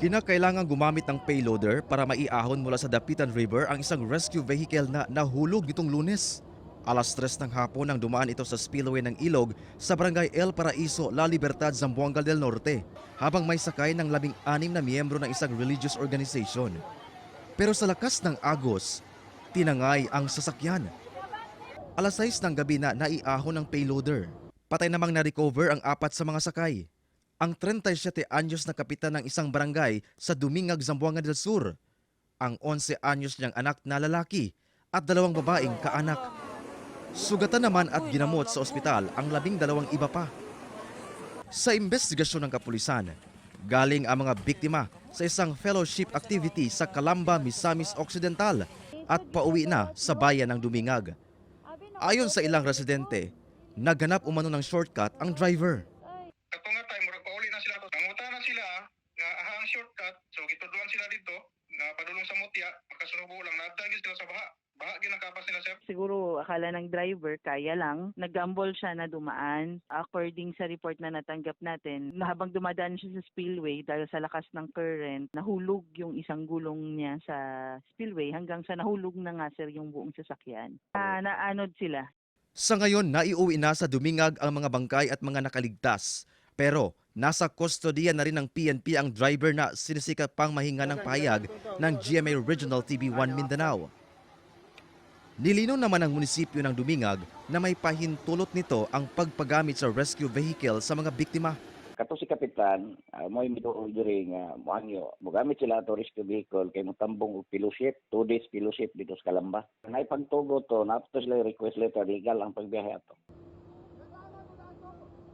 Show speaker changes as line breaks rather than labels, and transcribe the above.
Kinakailangan gumamit ng payloader para maiahon mula sa Dapitan River ang isang rescue vehicle na nahulog nitong Lunes. Alas 3 ng hapon nang dumaan ito sa spillway ng ilog sa barangay El Paraiso, La Libertad, Zamboanga del Norte, habang may sakay ng 16 na miyembro ng isang religious organization. Pero sa lakas ng agos, tinangay ang sasakyan. Alas 6 ng gabi na naiahon ng payloader. Patay namang na-recover ang 4 sa mga sakay. Ang 37 anyos na kapitan ng isang barangay sa Dumingag, Zamboanga del Sur, ang 11 anyos niyang anak na lalaki at 2 babaeng kaanak. Sugatan naman at ginamot sa ospital ang 12 iba pa. Sa investigasyon ng kapulisan, galing ang mga biktima sa isang fellowship activity sa Calamba, Misamis Occidental at pauwi na sa bayan ng Dumingag. Ayon sa ilang residente, naghanap umano ng shortcut ang driver.
Kato nga tayo, murag pauli na sila. Nanguta na sila nga ahang shortcut. So gitudluan sila dito na padulong sa mutya. Makasunubo lang. Nadagis sila sa baha. Baha ginakapas nila, sir.
Siguro akala ng driver kaya lang, nag-gamble siya na dumaan. According sa report na natanggap natin, na habang dumadaan siya sa spillway dahil sa lakas ng current, nahulog yung isang gulong niya sa spillway hanggang sa nahulog na nga sir yung buong sasakyan. Naanod sila.
Sa ngayon, naiuwi na sa Dumingag ang mga bangkay at mga nakaligtas. Pero nasa kustodiya na rin ng PNP ang driver na sinisikap pang mahinga ng pahayag ng GMA Regional TV1 Mindanao. Nilinaw naman ng munisipyo ng Dumingag na may pahintulot nito ang pagpagamit sa rescue vehicle sa mga biktima.
Kato si Kapitan, mo'y miduol diri nga moangyo. Mogamit sila ato rescue vehicle kay motambong og fellowship, 2 days fellowship dito sa Calamba. Naipagtugo to, napto sila request letter, legal ang pagbiyahe ato.